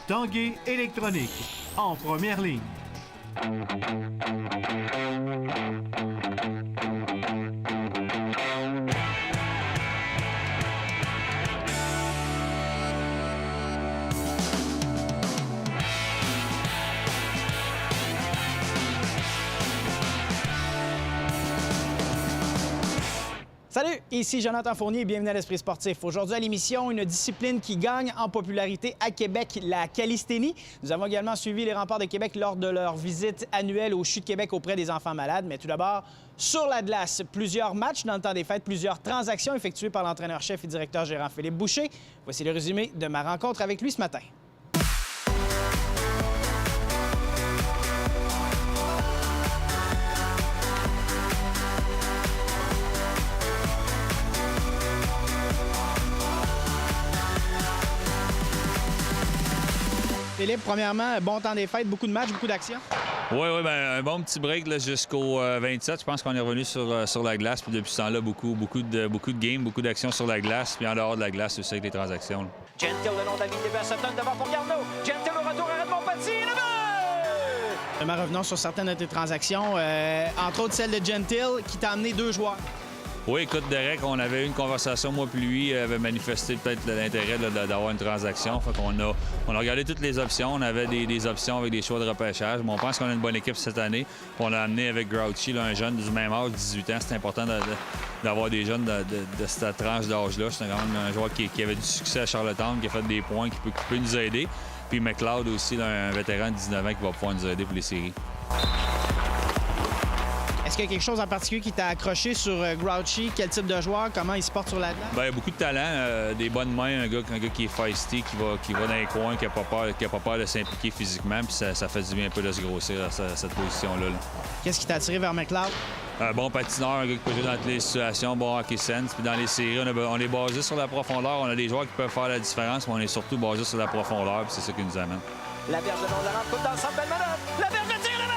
Tanguay Électronique, en première ligne. Salut, ici Jonathan Fournier et bienvenue à l'Esprit sportif. Aujourd'hui à l'émission, une discipline qui gagne en popularité à Québec, la calisthénie. Nous avons également suivi les Remparts de Québec lors de leur visite annuelle au CHU de Québec auprès des enfants malades. Mais tout d'abord, sur la glace, plusieurs matchs dans le temps des fêtes, plusieurs transactions effectuées par l'entraîneur-chef et directeur gérant Philippe Boucher. Voici le résumé de ma rencontre avec lui ce matin. Philippe, premièrement, bon temps des fêtes, beaucoup de matchs, beaucoup d'actions. Oui, bien, un bon petit break jusqu'au 27. Je pense qu'on est revenu sur la glace. Puis depuis ce temps-là, beaucoup de games, beaucoup d'actions sur la glace. Puis en dehors de la glace aussi avec les transactions. Là. Gentil, le long de la ligne des Sutton devant pour Garneau. Gentil au retour, arrête mon petit, le but! Demain, revenons sur certaines de tes transactions, entre autres celle de Gentil qui t'a amené 2 joueurs. Oui, écoute, Derek, on avait eu une conversation, moi puis lui, avait manifesté peut-être l'intérêt d'avoir une transaction. Fait qu'on on a regardé toutes les options. On avait des options avec des choix de repêchage. Mais on pense qu'on a une bonne équipe cette année. Puis on a amené avec Grouchy, là, un jeune du même âge, 18 ans. C'est important d'avoir des jeunes de cette tranche d'âge-là. C'est quand même un joueur qui avait du succès à Charlottetown, qui a fait des points, qui peut nous aider. Puis McLeod aussi, là, un vétéran de 19 ans qui va pouvoir nous aider pour les séries. Est-ce qu'il y a quelque chose en particulier qui t'a accroché sur Grouchy? Quel type de joueur? Comment il se porte sur la glace? Bien, beaucoup de talent, des bonnes mains, un gars qui est feisty, qui va dans les coins, qui n'a pas peur de s'impliquer physiquement, puis ça fait du bien un peu de se grossir à cette position-là. Là. Qu'est-ce qui t'a attiré vers McLeod? Un bon patineur, un gars qui peut jouer dans toutes les situations, bon hockey sense. Puis dans les séries, on est basé sur la profondeur. On a des joueurs qui peuvent faire la différence, mais on est surtout basé sur la profondeur, puis c'est ça qui nous amène. La berge de long de la rampe, coupe dans le centre, belle manœuvre. La berge de tir, le but!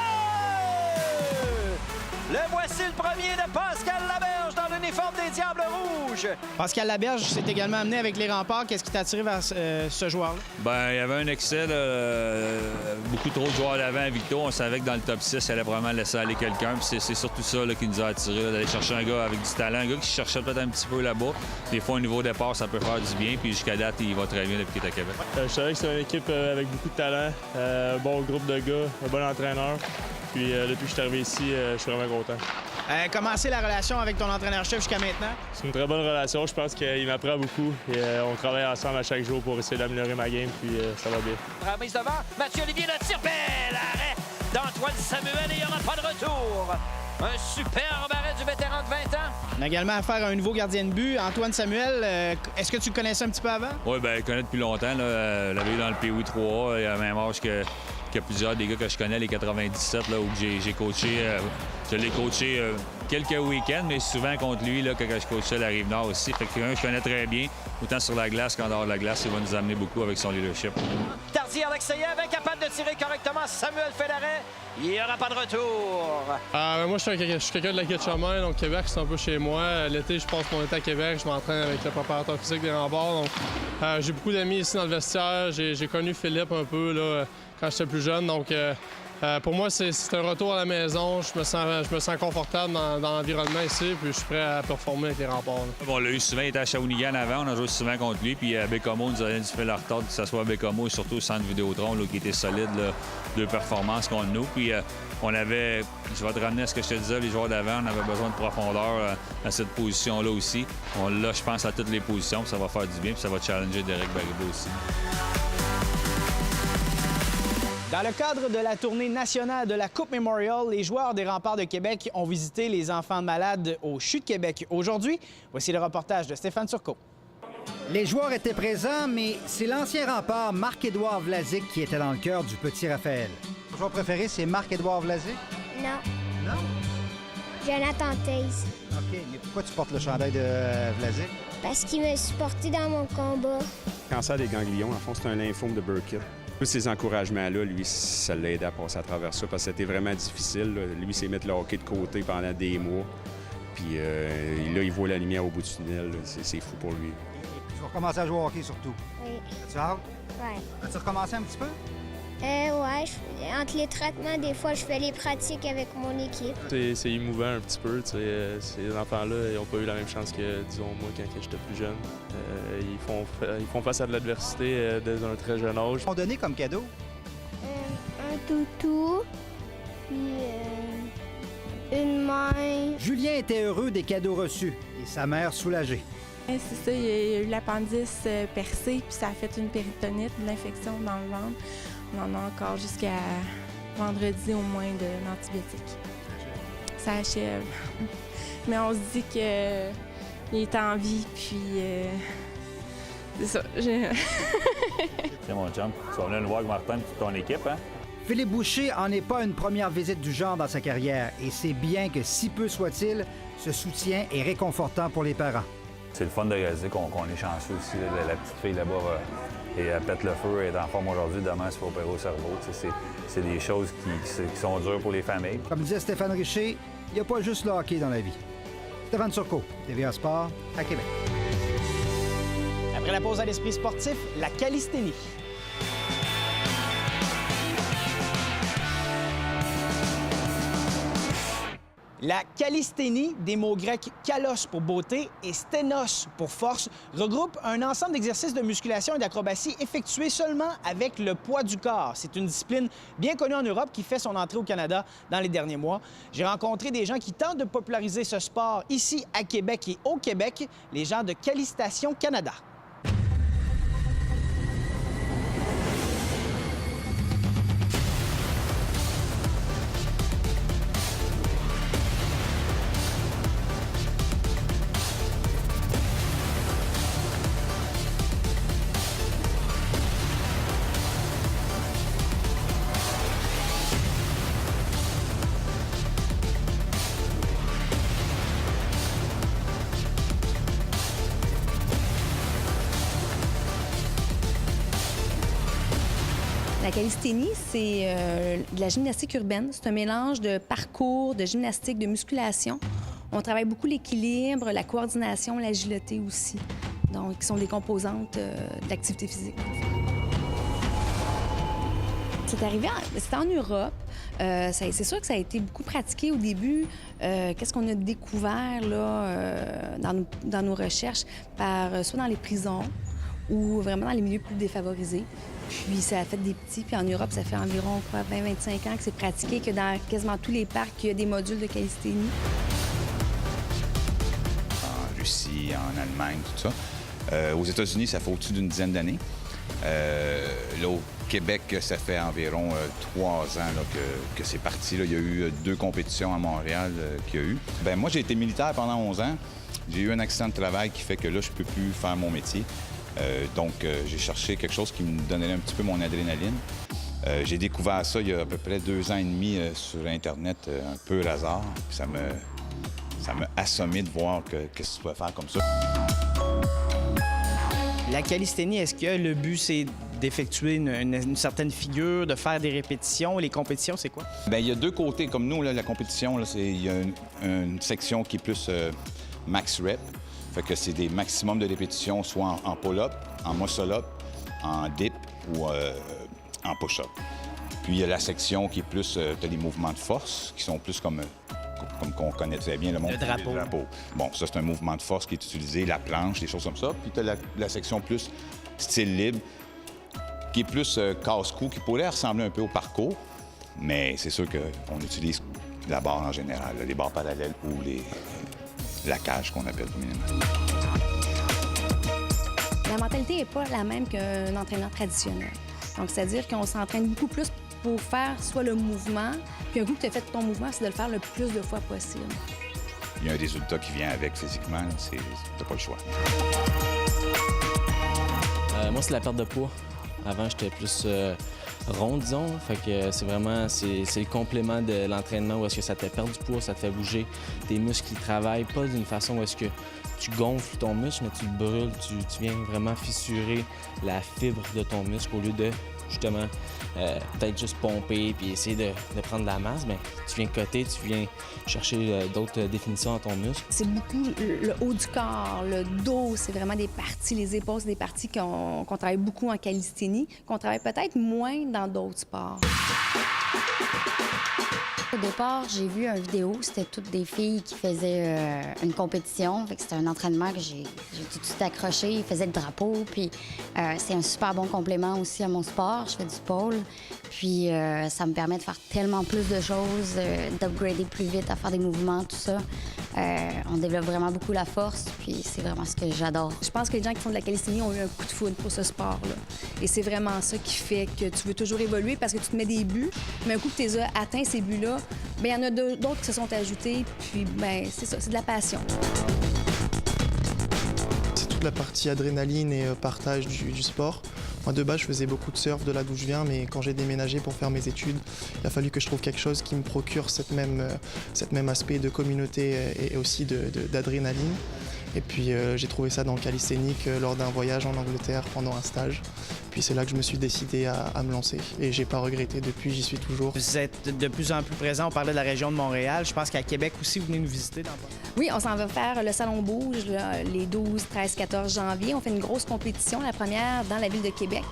Le voici le premier de Pascal Laberge dans l'uniforme des Diables Rouges. Pascal Laberge s'est également amené avec les Remparts. Qu'est-ce qui t'a attiré vers ce joueur-là? Bien, il y avait un excès, beaucoup trop de joueurs à l'avant à Victo. On savait que dans le top 6, il allait probablement laisser aller quelqu'un. Puis c'est surtout ça qui nous a attirés, d'aller chercher un gars avec du talent, un gars qui cherchait peut-être un petit peu là-bas. Des fois, au niveau départ, ça peut faire du bien. Puis jusqu'à date, il va très bien depuis qu'il est à Québec. Je savais que c'est une équipe avec beaucoup de talent, un bon groupe de gars, un bon entraîneur. Puis depuis que je suis arrivé ici, je suis vraiment content. Comment c'est la relation avec ton entraîneur-chef jusqu'à maintenant? C'est une très bonne relation. Je pense qu'il m'apprend beaucoup. Et, on travaille ensemble à chaque jour pour essayer d'améliorer ma game, puis ça va bien. Remise devant, Mathieu-Olivier le tire, bel arrêt d'Antoine Samuel et il n'y aura pas de retour. Un superbe arrêt du vétéran de 20 ans. On a également affaire à un nouveau gardien de but, Antoine Samuel. Est-ce que tu le connaissais un petit peu avant? Oui, bien, je le connais depuis longtemps. Là. L'avais eu dans le POI 3A, il a le même âge que plusieurs des gars que je connais, les 97, là, où j'ai coaché. Je l'ai coaché quelques week-ends, mais souvent contre lui, là, quand je coachais la Rive-Nord aussi. Fait que je connais très bien, autant sur la glace qu'en dehors de la glace. Il va nous amener beaucoup avec son leadership. Tardy Alexeyev, incapable de tirer correctement. Samuel fait l'arrêt. Il n'y aura pas de retour. Moi, je suis quelqu'un de la Quai-de-Chemin, donc Québec, c'est un peu chez moi. L'été, je passe mon été à Québec. Je m'entraîne avec le préparateur physique des Remparts. Donc, j'ai beaucoup d'amis ici dans le vestiaire. J'ai connu Philippe un peu là, quand j'étais plus jeune. Donc, pour moi, c'est un retour à la maison. Je me sens confortable dans l'environnement ici, puis je suis prêt à performer avec les Remparts. Là. On l'a eu souvent, il était à Shawinigan avant, on a joué souvent contre lui, puis à Bécomo, nous a fait la retard, que ce soit à Bécomo et surtout au centre Vidéotron, là, qui était solide, là, de performance contre nous. Puis on avait, je vais te ramener à ce que je te disais, les joueurs d'avant, on avait besoin de profondeur à cette position-là aussi. On l'a, je pense, à toutes les positions, puis ça va faire du bien, puis ça va challenger Derek Baribeau aussi. Dans le cadre de la tournée nationale de la Coupe Memorial, les joueurs des Remparts de Québec ont visité les enfants malades au CHU de Québec. Aujourd'hui, voici le reportage de Stéphane Turcot. Les joueurs étaient présents, mais c'est l'ancien rempart Marc-Édouard Vlasic qui était dans le cœur du petit Raphaël. Ton joueur préféré, c'est Marc-Édouard Vlasic? Non, Non? Jonathan Taze. OK, mais pourquoi tu portes le chandail de Vlasic? Parce qu'il m'a supporté dans mon combat. Cancer des ganglions, en fond, c'est un lymphome de Burkitt. Tous ces encouragements-là, lui, ça l'a aidé à passer à travers ça parce que c'était vraiment difficile. Là. Lui, c'est mettre le hockey de côté pendant des mois. Puis là, il voit la lumière au bout du tunnel. C'est fou pour lui. Tu vas recommencer à jouer au hockey surtout. Oui. As-tu hâte? Ouais. As-tu recommencé un petit peu? Ouais, entre les traitements, des fois, je fais les pratiques avec mon équipe. C'est émouvant un petit peu. Ces enfants-là, ils n'ont pas eu la même chance que, disons, moi, quand j'étais plus jeune. Ils font face à de l'adversité dès un très jeune âge. On donné comme cadeau? Un toutou, puis une main. Julien était heureux des cadeaux reçus et sa mère soulagée. C'est ça, il y a eu l'appendice percé, puis ça a fait une péritonite, de l'infection dans le ventre. On en a encore jusqu'à vendredi au moins d'antibiotiques. Ça achève. Mais on se dit qu'il est en vie, puis c'est ça. C'est mon chum. Tu vas venir nous voir avec Martin et ton équipe, hein? Philippe Boucher en est pas une première visite du genre dans sa carrière et c'est bien que, si peu soit-il, ce soutien est réconfortant pour les parents. C'est le fun de réaliser qu'on est chanceux aussi. Là. La petite fille là-bas, et elle pète le feu, elle est en forme aujourd'hui, demain elle se fait opérer au cerveau. C'est des choses qui sont dures pour les familles. Comme disait Stéphane Richer, il n'y a pas juste le hockey dans la vie. Stéphane Turcot, TVA Sport, à Québec. Après la pause à l'esprit sportif, la calisthénie. La calisthénie, des mots grecs kalos pour beauté et sténos pour force, regroupe un ensemble d'exercices de musculation et d'acrobatie effectués seulement avec le poids du corps. C'est une discipline bien connue en Europe qui fait son entrée au Canada dans les derniers mois. J'ai rencontré des gens qui tentent de populariser ce sport ici à Québec et au Québec, les gens de Calistation Canada. La calisthénie, c'est de la gymnastique urbaine. C'est un mélange de parcours, de gymnastique, de musculation. On travaille beaucoup l'équilibre, la coordination, l'agilité aussi, donc qui sont des composantes de l'activité physique. C'était en Europe. C'est sûr que ça a été beaucoup pratiqué au début. Qu'est-ce qu'on a découvert là, dans nos recherches, soit dans les prisons ou vraiment dans les milieux plus défavorisés. Puis ça a fait des petits, puis en Europe, ça fait environ 20-25 ans que c'est pratiqué, que dans quasiment tous les parcs, il y a des modules de calisthénie. En Russie, en Allemagne, tout ça. Aux États-Unis, ça fait au-dessus d'une dizaine d'années. Là, au Québec, ça fait environ 3 ans là, que c'est parti. Là. Il y a eu 2 compétitions à Montréal qu'il y a eu. Bien, moi, j'ai été militaire pendant 11 ans. J'ai eu un accident de travail qui fait que là, je ne peux plus faire mon métier. Donc, j'ai cherché quelque chose qui me donnait un petit peu mon adrénaline. J'ai découvert ça il y a à peu près 2 ans et demi sur Internet, un peu au hasard. Ça m'a assommé de voir qu'est-ce que tu pouvais faire comme ça. La calisthénie, est-ce que le but, c'est d'effectuer une certaine figure, de faire des répétitions? Les compétitions, c'est quoi? Bien, il y a 2 côtés. Comme nous, là, la compétition, là, il y a une section qui est plus max rep. Fait que c'est des maximums de répétitions, soit en pull-up, en muscle-up, en dip ou en push-up. Puis il y a la section qui est plus, tu as les mouvements de force, qui sont plus comme qu'on connaît très bien, le monde drapeau. Bon, ça, c'est un mouvement de force qui est utilisé, la planche, des choses comme ça. Puis tu as la section plus style libre, qui est plus casse-cou, qui pourrait ressembler un peu au parcours, mais c'est sûr qu'on utilise la barre en général, les barres parallèles ou la cage qu'on appelle communément. La mentalité n'est pas la même qu'un entraîneur traditionnel. Donc, c'est-à-dire qu'on s'entraîne beaucoup plus pour faire soit le mouvement, puis un coup que tu as fait ton mouvement, c'est de le faire le plus de fois possible. Il y a un résultat qui vient avec physiquement, t'as pas le choix. Moi, c'est la perte de poids. Avant, j'étais plus rond, disons. Fait que c'est vraiment le complément de l'entraînement où est-ce que ça te fait perdre du poids, ça te fait bouger. Tes muscles qui travaillent pas d'une façon où est-ce que tu gonfles ton muscle, mais tu le brûles. Tu viens vraiment fissurer la fibre de ton muscle au lieu de justement peut-être juste pomper puis essayer de prendre de la masse, bien, tu viens coter, tu viens chercher d'autres définitions dans ton muscle. C'est beaucoup le haut du corps, le dos, c'est vraiment des parties, les épaules, c'est des parties qu'on travaille beaucoup en calisthénie, qu'on travaille peut-être moins dans d'autres sports. Au départ, j'ai vu une vidéo, c'était toutes des filles qui faisaient une compétition. Fait que c'était un entraînement que j'ai tout de suite accroché. Ils faisaient le drapeau, puis c'est un super bon complément aussi à mon sport. Je fais du pole, puis ça me permet de faire tellement plus de choses, d'upgrader plus vite, à faire des mouvements, tout ça. On développe vraiment beaucoup la force, puis c'est vraiment ce que j'adore. Je pense que les gens qui font de la calisthénie ont eu un coup de foudre pour ce sport-là. Et c'est vraiment ça qui fait que tu veux toujours évoluer parce que tu te mets des buts, mais un coup que tu les as atteints, ces buts-là, bien, il y en a d'autres qui se sont ajoutés, puis bien, c'est ça, c'est de la passion. C'est toute la partie adrénaline et partage du sport. Moi, de base, je faisais beaucoup de surf de là d'où je viens, mais quand j'ai déménagé pour faire mes études, il a fallu que je trouve quelque chose qui me procure cette même aspect de communauté et aussi d'adrénaline. Et puis, j'ai trouvé ça dans le calisthénique lors d'un voyage en Angleterre pendant un stage. Puis c'est là que je me suis décidé à me lancer. Et j'ai pas regretté depuis, j'y suis toujours. Vous êtes de plus en plus présent. On parlait de la région de Montréal. Je pense qu'à Québec aussi, vous venez nous visiter. Oui, on s'en va faire le Salon Bouge là, les 12, 13, 14 janvier. On fait une grosse compétition, la première dans la ville de Québec.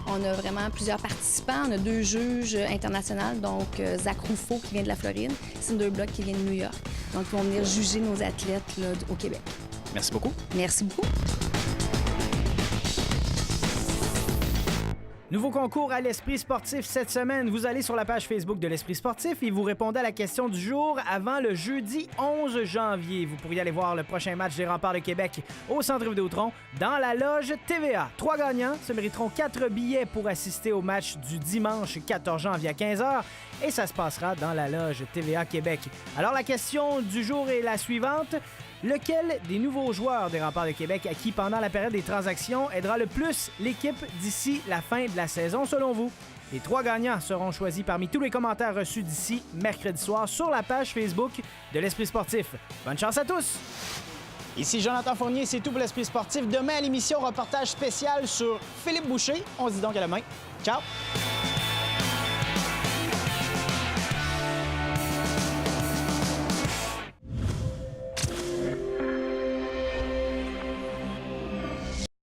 On a vraiment plusieurs participants. On a 2 juges internationaux, donc Zach Rouffaut qui vient de la Floride, Cinder Block qui vient de New York. Donc, ils vont venir juger nos athlètes là, au Québec. Merci beaucoup. Merci beaucoup. Nouveau concours à l'Esprit sportif cette semaine. Vous allez sur la page Facebook de l'Esprit sportif et vous répondez à la question du jour avant le jeudi 11 janvier. Vous pourriez aller voir le prochain match des Remparts de Québec au Centre Vidéotron dans la loge TVA. 3 gagnants se mériteront 4 billets pour assister au match du dimanche 14 janvier à 15h et ça se passera dans la loge TVA Québec. Alors la question du jour est la suivante. Lequel des nouveaux joueurs des Remparts de Québec à qui, pendant la période des transactions, aidera le plus l'équipe d'ici la fin de la saison, selon vous? Les 3 gagnants seront choisis parmi tous les commentaires reçus d'ici mercredi soir sur la page Facebook de l'Esprit sportif. Bonne chance à tous! Ici Jonathan Fournier, c'est tout pour l'Esprit sportif. Demain à l'émission, reportage spécial sur Philippe Boucher. On se dit donc à demain. Ciao!